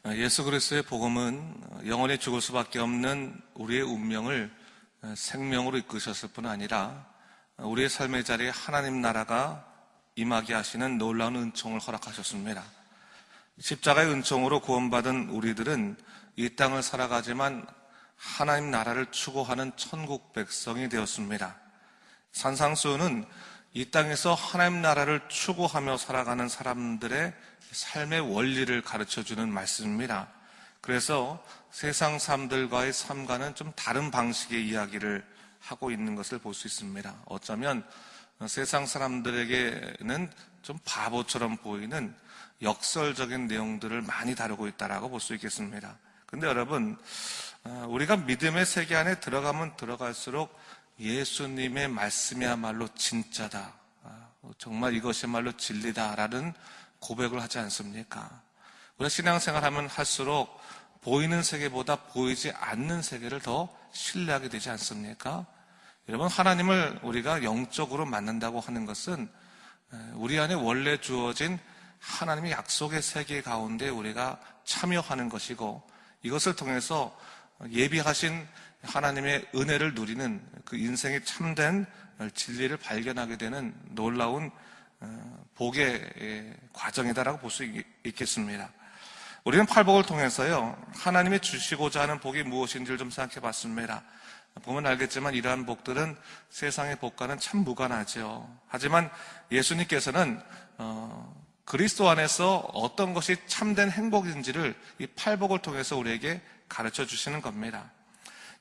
예수 그리스도의 복음은 영원히 죽을 수밖에 없는 우리의 운명을 생명으로 이끄셨을 뿐 아니라 우리의 삶의 자리에 하나님 나라가 임하게 하시는 놀라운 은총을 허락하셨습니다. 십자가의 은총으로 구원받은 우리들은 이 땅을 살아가지만 하나님 나라를 추구하는 천국 백성이 되었습니다. 산상수훈은 이 땅에서 하나님 나라를 추구하며 살아가는 사람들의 삶의 원리를 가르쳐주는 말씀입니다. 그래서 세상 사람들과의 삶과는 좀 다른 방식의 이야기를 하고 있는 것을 볼 수 있습니다. 어쩌면 세상 사람들에게는 좀 바보처럼 보이는 역설적인 내용들을 많이 다루고 있다고 볼 수 있겠습니다. 근데 여러분, 우리가 믿음의 세계 안에 들어가면 들어갈수록 예수님의 말씀이야말로 진짜다, 정말 이것이야말로 진리다라는 고백을 하지 않습니까? 우리가 신앙생활하면 할수록 보이는 세계보다 보이지 않는 세계를 더 신뢰하게 되지 않습니까? 여러분, 하나님을 우리가 영적으로 만난다고 하는 것은 우리 안에 원래 주어진 하나님의 약속의 세계 가운데 우리가 참여하는 것이고, 이것을 통해서 예비하신 하나님의 은혜를 누리는 그 인생의 참된 진리를 발견하게 되는 놀라운 복의 과정이다라고 볼 수 있겠습니다. 우리는 팔복을 통해서요, 하나님이 주시고자 하는 복이 무엇인지를 좀 생각해 봤습니다. 보면 알겠지만 이러한 복들은 세상의 복과는 참 무관하죠. 하지만 예수님께서는 그리스도 안에서 어떤 것이 참된 행복인지를 이 팔복을 통해서 우리에게 가르쳐 주시는 겁니다.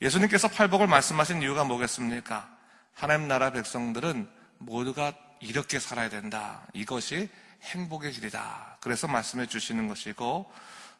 예수님께서 팔복을 말씀하신 이유가 뭐겠습니까? 하나님 나라 백성들은 모두가 이렇게 살아야 된다. 이것이 행복의 길이다. 그래서 말씀해 주시는 것이고,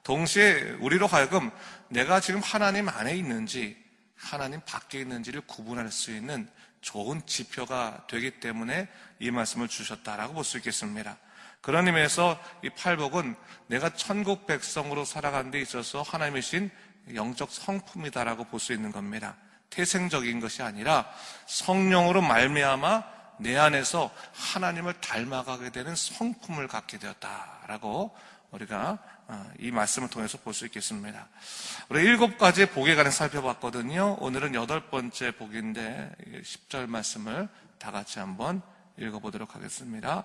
동시에 우리로 하여금 내가 지금 하나님 안에 있는지 하나님 밖에 있는지를 구분할 수 있는 좋은 지표가 되기 때문에 이 말씀을 주셨다라고 볼 수 있겠습니다. 그런 의미에서 이 팔복은 내가 천국 백성으로 살아가는 데 있어서 하나님이신 영적 성품이다라고 볼 수 있는 겁니다. 태생적인 것이 아니라 성령으로 말미암아 내 안에서 하나님을 닮아가게 되는 성품을 갖게 되었다라고 우리가 이 말씀을 통해서 볼 수 있겠습니다. 우리 7가지의 복에 관해 살펴봤거든요. 오늘은 8번째 복인데 10절 말씀을 다 같이 한번 읽어보도록 하겠습니다.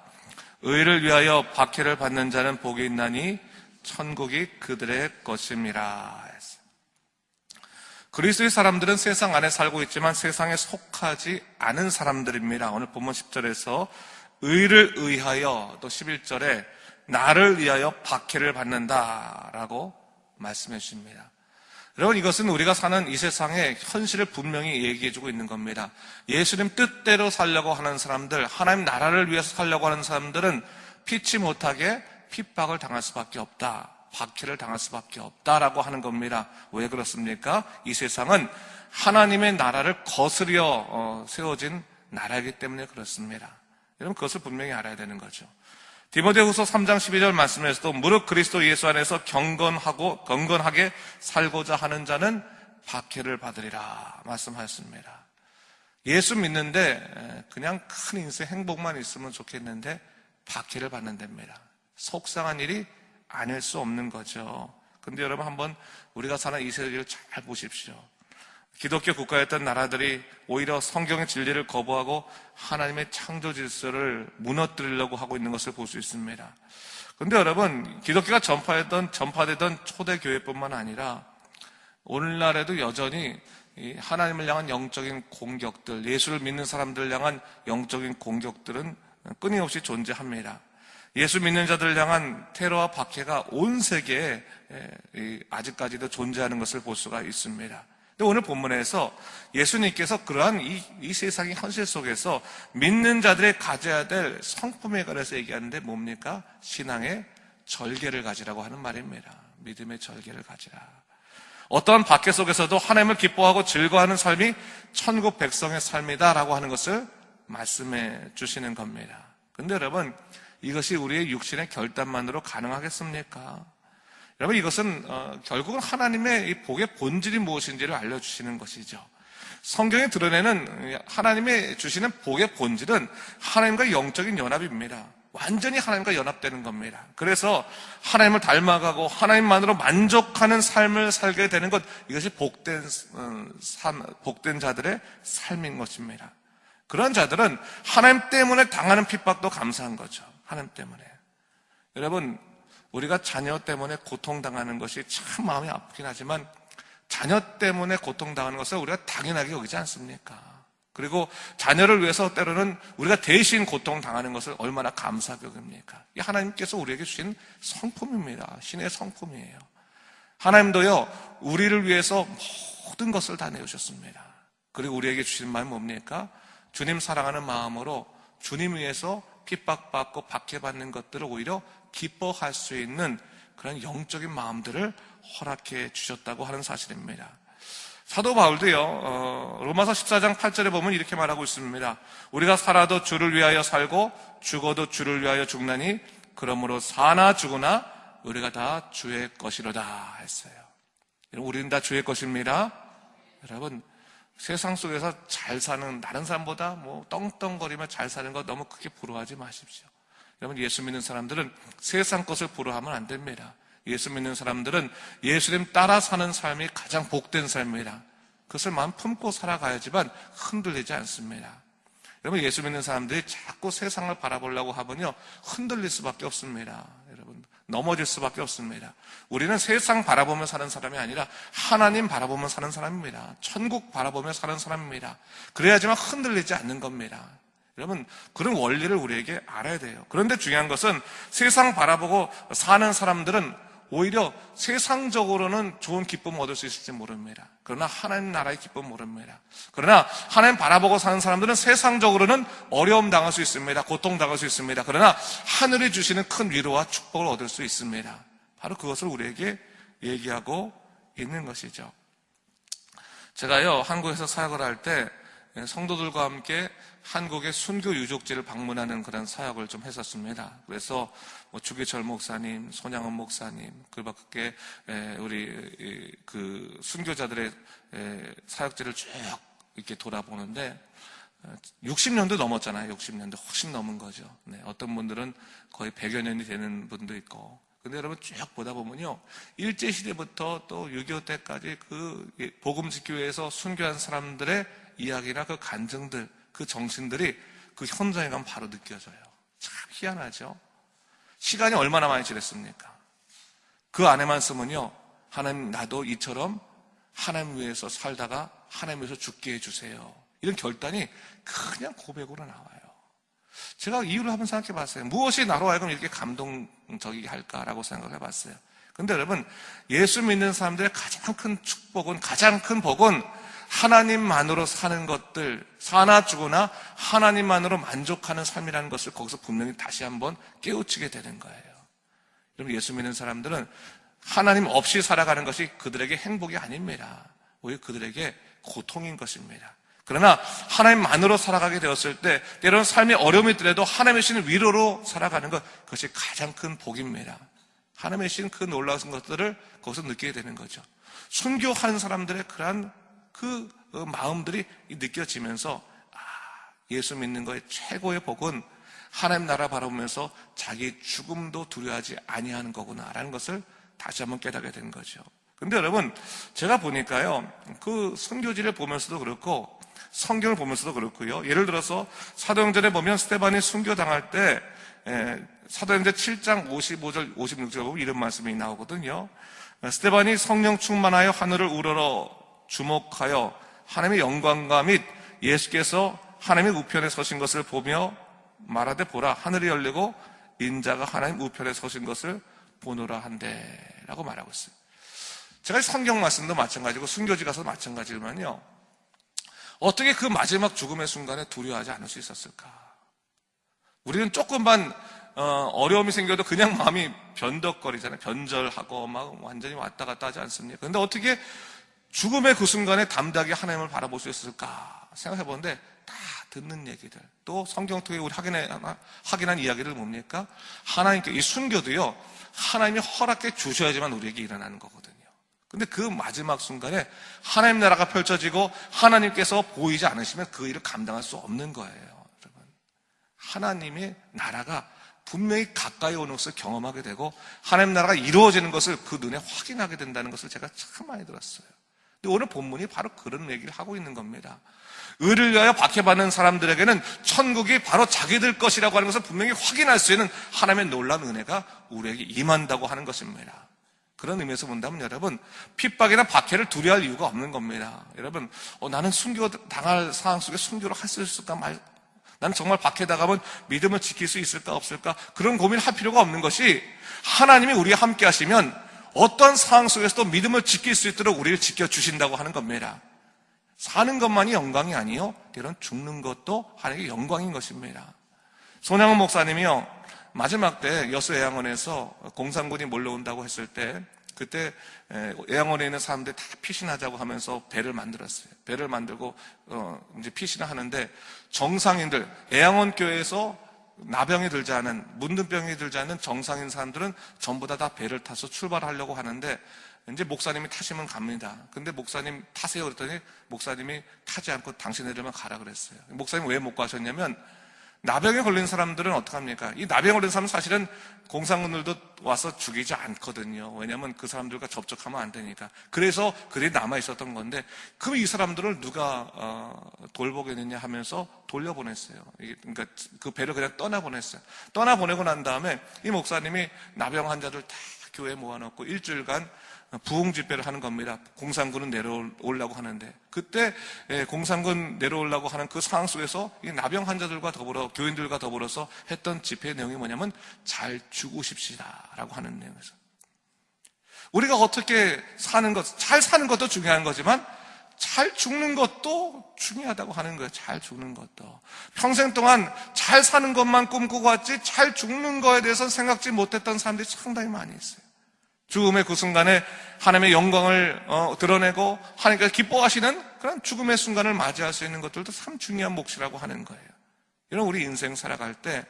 의를 위하여 박해를 받는 자는 복이 있나니 천국이 그들의 것임이라. 그리스도의 사람들은 세상 안에 살고 있지만 세상에 속하지 않은 사람들입니다. 오늘 본문 10절에서 의를 의하여, 또 11절에 나를 위하여 박해를 받는다라고 말씀해 주십니다. 여러분, 이것은 우리가 사는 이 세상의 현실을 분명히 얘기해주고 있는 겁니다. 예수님 뜻대로 살려고 하는 사람들, 하나님 나라를 위해서 살려고 하는 사람들은 피치 못하게 핍박을 당할 수밖에 없다, 박해를 당할 수밖에 없다라고 하는 겁니다. 왜 그렇습니까? 이 세상은 하나님의 나라를 거스려 세워진 나라이기 때문에 그렇습니다. 여러분, 그것을 분명히 알아야 되는 거죠. 디모데후서 3장 12절 말씀에서도 무릇 그리스도 예수 안에서 경건하게 살고자 하는 자는 박해를 받으리라 말씀하셨습니다. 예수 믿는데 그냥 큰 인생 행복만 있으면 좋겠는데 박해를 받는답니다. 속상한 일이 아닐 수 없는 거죠. 근데 여러분, 한번 우리가 사는 이 세계를 잘 보십시오. 기독교 국가였던 나라들이 오히려 성경의 진리를 거부하고 하나님의 창조 질서를 무너뜨리려고 하고 있는 것을 볼 수 있습니다. 그런데 여러분, 기독교가 전파되던 초대교회뿐만 아니라 오늘날에도 여전히 하나님을 향한 영적인 공격들, 예수를 믿는 사람들을 향한 영적인 공격들은 끊임없이 존재합니다. 예수 믿는 자들을 향한 테러와 박해가 온 세계에 아직까지도 존재하는 것을 볼 수가 있습니다. 근데 오늘 본문에서 예수님께서 그러한 이 세상의 현실 속에서 믿는 자들이 가져야 될 성품에 관해서 얘기하는데 뭡니까? 신앙의 절개를 가지라고 하는 말입니다. 믿음의 절개를 가지라. 어떠한 박해 속에서도 하나님을 기뻐하고 즐거워하는 삶이 천국 백성의 삶이다라고 하는 것을 말씀해 주시는 겁니다. 근데 여러분, 이것이 우리의 육신의 결단만으로 가능하겠습니까? 여러분, 이것은 결국은 하나님의 이 복의 본질이 무엇인지를 알려주시는 것이죠. 성경에 드러내는 하나님의 주시는 복의 본질은 하나님과 영적인 연합입니다. 완전히 하나님과 연합되는 겁니다. 그래서 하나님을 닮아가고 하나님만으로 만족하는 삶을 살게 되는 것, 이것이 복된 자들의 삶인 것입니다. 그런 자들은 하나님 때문에 당하는 핍박도 감사한 거죠. 하나님 때문에. 여러분, 우리가 자녀 때문에 고통당하는 것이 참 마음이 아프긴 하지만 자녀 때문에 고통당하는 것을 우리가 당연하게 여기지 않습니까? 그리고 자녀를 위해서 때로는 우리가 대신 고통당하는 것을 얼마나 감사하게 여깁니까? 이 하나님께서 우리에게 주신 성품입니다. 신의 성품이에요. 하나님도요, 우리를 위해서 모든 것을 다 내주셨습니다. 그리고 우리에게 주신 말은 뭡니까? 주님 사랑하는 마음으로 주님 위해서 핍박받고 박해받는 것들을 오히려 기뻐할 수 있는 그런 영적인 마음들을 허락해 주셨다고 하는 사실입니다. 사도 바울도요, 로마서 14장 8절에 보면 이렇게 말하고 있습니다. 우리가 살아도 주를 위하여 살고 죽어도 주를 위하여 죽나니 그러므로 사나 죽으나 우리가 다 주의 것이로다 했어요. 우리는 다 주의 것입니다. 여러분, 세상 속에서 잘 사는 다른 사람보다 떵떵거리며 잘 사는 거 너무 크게 부러워하지 마십시오. 여러분, 예수 믿는 사람들은 세상 것을 부러워하면 안 됩니다. 예수 믿는 사람들은 예수님 따라 사는 삶이 가장 복된 삶입니다. 그것을 마음 품고 살아가야지만 흔들리지 않습니다. 여러분, 예수 믿는 사람들이 자꾸 세상을 바라보려고 하면요, 흔들릴 수밖에 없습니다. 여러분, 넘어질 수밖에 없습니다. 우리는 세상 바라보며 사는 사람이 아니라 하나님 바라보며 사는 사람입니다. 천국 바라보며 사는 사람입니다. 그래야지만 흔들리지 않는 겁니다. 여러분, 그런 원리를 우리에게 알아야 돼요. 그런데 중요한 것은 세상 바라보고 사는 사람들은 오히려 세상적으로는 좋은 기쁨을 얻을 수 있을지 모릅니다. 그러나 하나님 나라의 기쁨을 모릅니다. 그러나 하나님 바라보고 사는 사람들은 세상적으로는 어려움 당할 수 있습니다. 고통 당할 수 있습니다. 그러나 하늘이 주시는 큰 위로와 축복을 얻을 수 있습니다. 바로 그것을 우리에게 얘기하고 있는 것이죠. 제가요, 한국에서 사역을 할 때 성도들과 함께 한국의 순교 유족지를 방문하는 그런 사역을 좀 했었습니다. 그래서 주기철 목사님, 손양원 목사님, 그 밖에 우리 그 순교자들의 사역지를 쭉 이렇게 돌아보는데 60년도 넘었잖아요. 60년도 훨씬 넘은 거죠. 네, 어떤 분들은 거의 100여 년이 되는 분도 있고. 근데 여러분 쭉 보다 보면요, 일제시대부터 또 6.25 때까지 그 복음지교회에서 순교한 사람들의 이야기나 그 간증들, 그 정신들이 그 현장에 가면 바로 느껴져요. 참 희한하죠. 시간이 얼마나 많이 지났습니까? 그 안에만 쓰면요, 하나님, 나도 이처럼 하나님 위해서 살다가 하나님 위해서 죽게 해주세요. 이런 결단이 그냥 고백으로 나와요. 제가 이유를 한번 생각해 봤어요. 무엇이 나로 하여금 이렇게 감동적이게 할까라고 생각해 봤어요. 근데 여러분, 예수 믿는 사람들의 가장 큰 축복은, 가장 큰 복은 하나님만으로 사는 것들, 사나 죽으나 하나님만으로 만족하는 삶이라는 것을 거기서 분명히 다시 한번 깨우치게 되는 거예요. 여러분, 예수 믿는 사람들은 하나님 없이 살아가는 것이 그들에게 행복이 아닙니다. 오히려 그들에게 고통인 것입니다. 그러나 하나님만으로 살아가게 되었을 때 때로는 삶의 어려움이 있더라도 하나님의 주시는 위로로 살아가는 것, 그것이 가장 큰 복입니다. 하나님의 주시는 그 놀라운 것들을 거기서 느끼게 되는 거죠. 순교하는 사람들의 그러한 그 마음들이 느껴지면서 예수 믿는 거의 최고의 복은 하나님 나라 바라보면서 자기 죽음도 두려워하지 아니하는 거구나라는 것을 다시 한번 깨닫게 된 거죠. 근데 여러분, 제가 보니까요, 그 선교지를 보면서도 그렇고 성경을 보면서도 그렇고요, 예를 들어서 사도행전에 보면 스데반이 순교당할 때 사도행전 7장 55절 56절 보면 이런 말씀이 나오거든요. 스데반이 성령 충만하여 하늘을 우러러 주목하여 하나님의 영광과 및 예수께서 하나님의 우편에 서신 것을 보며 말하되, 보라, 하늘이 열리고 인자가 하나님 우편에 서신 것을 보노라 한데 라고 말하고 있어요. 제가 성경 말씀도 마찬가지고 순교지 가서도 마찬가지지만요, 어떻게 그 마지막 죽음의 순간에 두려워하지 않을 수 있었을까? 우리는 조금만 어려움이 생겨도 그냥 마음이 변덕거리잖아요. 변절하고 막 완전히 왔다 갔다 하지 않습니까? 그런데 어떻게 죽음의 그 순간에 담대하게 하나님을 바라볼 수 있을까 생각해 보는데, 다 듣는 얘기들, 또 성경 통해 우리 확인한 이야기를 뭡니까? 하나님께, 이 순교도요, 하나님이 허락해 주셔야지만 우리에게 일어나는 거거든요. 근데 그 마지막 순간에 하나님 나라가 펼쳐지고 하나님께서 보이지 않으시면 그 일을 감당할 수 없는 거예요. 여러분, 하나님의 나라가 분명히 가까이 오는 것을 경험하게 되고 하나님 나라가 이루어지는 것을 그 눈에 확인하게 된다는 것을 제가 참 많이 들었어요. 근데 오늘 본문이 바로 그런 얘기를 하고 있는 겁니다. 의를 위하여 박해받는 사람들에게는 천국이 바로 자기들 것이라고 하는 것을 분명히 확인할 수 있는 하나님의 놀라운 은혜가 우리에게 임한다고 하는 것입니다. 그런 의미에서 본다면 여러분, 핍박이나 박해를 두려워할 이유가 없는 겁니다. 여러분, 나는 순교 당할 상황 속에 순교를 할 수 있을까 나는 정말 박해당하면 믿음을 지킬 수 있을까 없을까 그런 고민을 할 필요가 없는 것이 하나님이 우리와 함께 하시면 어떤 상황 속에서도 믿음을 지킬 수 있도록 우리를 지켜주신다고 하는 겁니다. 사는 것만이 영광이 아니요 때론 죽는 것도 하나님의 영광인 것입니다. 손양원 목사님이요 마지막 때 여수 애양원에서 공산군이 몰려온다고 했을 때 그때 애양원에 있는 사람들이 다 피신하자고 하면서 배를 만들었어요. 배를 만들고 이제 피신을 하는데 정상인들, 애양원 교회에서 나병이 들지 않은, 문둥병이 들지 않은 정상인 사람들은 전부 다 배를 타서 출발하려고 하는데 이제 목사님이 타시면 갑니다. 근데 목사님 타세요 그랬더니 목사님이 타지 않고 당신네들만 가라 그랬어요. 목사님 왜 못 가셨냐면 나병에 걸린 사람들은 어떡합니까? 이 나병에 걸린 사람은 사실은 공산군들도 와서 죽이지 않거든요. 왜냐하면 그 사람들과 접촉하면 안 되니까. 그래서 그들이 남아 있었던 건데, 그럼 이 사람들을 누가 돌보겠느냐 하면서 돌려보냈어요. 그러니까 그 배를 그냥 떠나보냈어요. 떠나보내고 난 다음에 이 목사님이 나병 환자들 다 교회에 모아놓고 일주일간 부흥 집회를 하는 겁니다. 공산군은 내려오려고 하는데 그때 공산군 내려오려고 하는 그 상황 속에서 이 나병 환자들과 더불어 교인들과 더불어서 했던 집회의 내용이 뭐냐면 잘 죽으십시다라고 하는 내용이었어요. 우리가 어떻게 사는 것, 잘 사는 것도 중요한 거지만 잘 죽는 것도 중요하다고 하는 거예요. 잘 죽는 것도. 평생 동안 잘 사는 것만 꿈꾸고 왔지 잘 죽는 거에 대해서는 생각지 못했던 사람들이 상당히 많이 있어요. 죽음의 그 순간에 하나님의 영광을 드러내고 하나님께서 기뻐하시는 그런 죽음의 순간을 맞이할 수 있는 것들도 참 중요한 몫이라고 하는 거예요. 이런 우리 인생 살아갈 때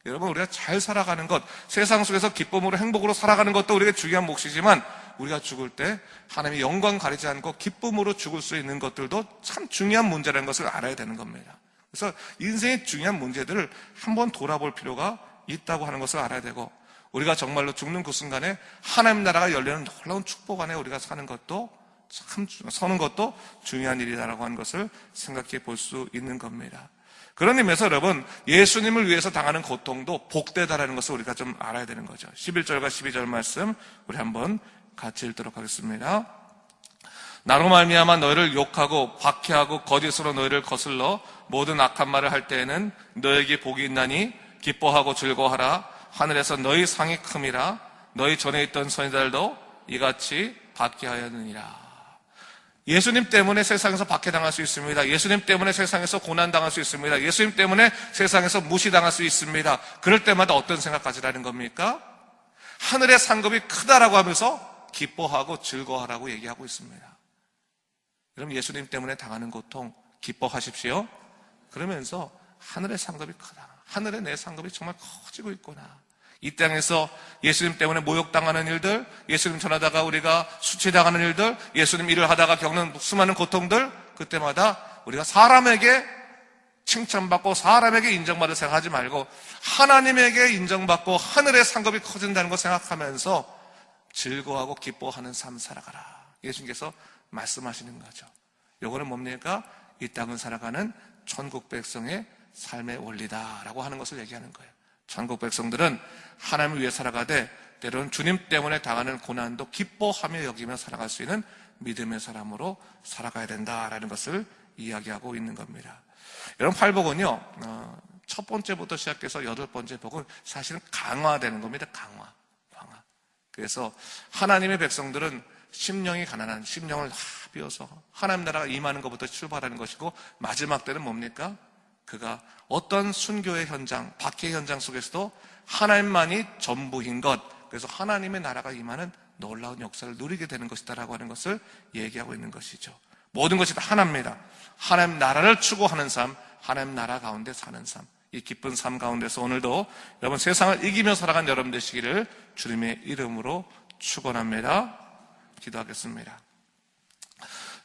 여러분 우리가 잘 살아가는 것, 세상 속에서 기쁨으로 행복으로 살아가는 것도 우리가 중요한 몫이지만 우리가 죽을 때 하나님의 영광 가리지 않고 기쁨으로 죽을 수 있는 것들도 참 중요한 문제라는 것을 알아야 되는 겁니다. 그래서 인생의 중요한 문제들을 한번 돌아볼 필요가 있다고 하는 것을 알아야 되고 우리가 정말로 죽는 그 순간에 하나님 나라가 열리는 놀라운 축복 안에 우리가 사는 것도 참 서는 것도 중요한 일이다라고 하는 것을 생각해 볼 수 있는 겁니다. 그런 의미에서 여러분 예수님을 위해서 당하는 고통도 복되다라는 것을 우리가 좀 알아야 되는 거죠. 11절과 12절 말씀 우리 한번 같이 읽도록 하겠습니다. 나로 말미암아 너희를 욕하고 박해하고 거짓으로 너희를 거슬러 모든 악한 말을 할 때에는 너에게 복이 있나니 기뻐하고 즐거워하라. 하늘에서 너희 상이 큼이라. 너희 전에 있던 선지자들도 이같이 박해하였느니라. 예수님 때문에 세상에서 박해당할 수 있습니다. 예수님 때문에 세상에서 고난당할 수 있습니다. 예수님 때문에 세상에서 무시당할 수 있습니다. 그럴 때마다 어떤 생각 가지라는 겁니까? 하늘의 상급이 크다라고 하면서 기뻐하고 즐거워하라고 얘기하고 있습니다. 여러분 예수님 때문에 당하는 고통 기뻐하십시오. 그러면서 하늘의 상급이 크다. 하늘에 내 상급이 정말 커지고 있구나. 이 땅에서 예수님 때문에 모욕당하는 일들, 예수님 전하다가 우리가 수치당하는 일들, 예수님 일을 하다가 겪는 수많은 고통들, 그때마다 우리가 사람에게 칭찬받고 사람에게 인정받을 생각하지 말고 하나님에게 인정받고 하늘의 상급이 커진다는 걸 생각하면서 즐거워하고 기뻐하는 삶 살아가라. 예수님께서 말씀하시는 거죠. 요거는 뭡니까? 이 땅을 살아가는 천국 백성의 삶의 원리다라고 하는 것을 얘기하는 거예요. 천국 백성들은 하나님을 위해 살아가되 때로는 주님 때문에 당하는 고난도 기뻐하며 여기며 살아갈 수 있는 믿음의 사람으로 살아가야 된다라는 것을 이야기하고 있는 겁니다. 여러분 팔복은요 첫 번째부터 시작해서 8번째 복은 사실은 강화되는 겁니다. 강화. 그래서 하나님의 백성들은 심령이 가난한 심령을 비워서 하나님 나라가 임하는 것부터 출발하는 것이고 마지막 때는 뭡니까? 그가 어떤 순교의 현장, 박해의 현장 속에서도 하나님만이 전부인 것, 그래서 하나님의 나라가 임하는 놀라운 역사를 누리게 되는 것이다라고 하는 것을 얘기하고 있는 것이죠. 모든 것이 다 하나입니다. 하나님 나라를 추구하는 삶, 하나님 나라 가운데 사는 삶, 이 기쁜 삶 가운데서 오늘도 여러분 세상을 이기며 살아간 여러분 되시기를 주님의 이름으로 축원합니다. 기도하겠습니다.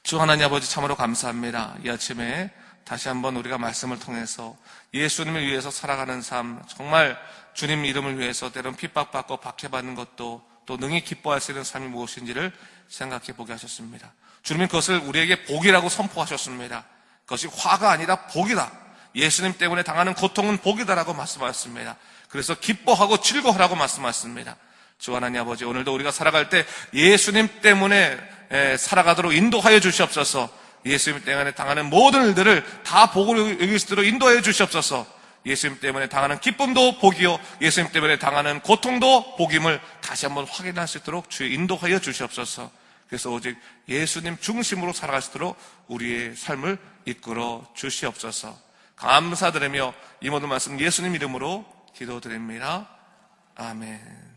주 하나님 아버지 참으로 감사합니다. 이 아침에 다시 한번 우리가 말씀을 통해서 예수님을 위해서 살아가는 삶, 정말 주님 이름을 위해서 때론 핍박받고 박해받는 것도 또 능히 기뻐할 수 있는 삶이 무엇인지를 생각해 보게 하셨습니다. 주님은 그것을 우리에게 복이라고 선포하셨습니다. 그것이 화가 아니라 복이다. 예수님 때문에 당하는 고통은 복이다라고 말씀하셨습니다. 그래서 기뻐하고 즐거워하라고 말씀하셨습니다. 주 하나님 아버지, 오늘도 우리가 살아갈 때 예수님 때문에 살아가도록 인도하여 주시옵소서. 예수님 때문에 당하는 모든 일들을 다 복으로 여길 수 있도록 인도하여 주시옵소서. 예수님 때문에 당하는 기쁨도 복이요, 예수님 때문에 당하는 고통도 복임을 다시 한번 확인할 수 있도록 주의 인도하여 주시옵소서. 그래서 오직 예수님 중심으로 살아갈 수 있도록 우리의 삶을 이끌어 주시옵소서. 감사드리며 이 모든 말씀 예수님 이름으로 기도드립니다. 아멘.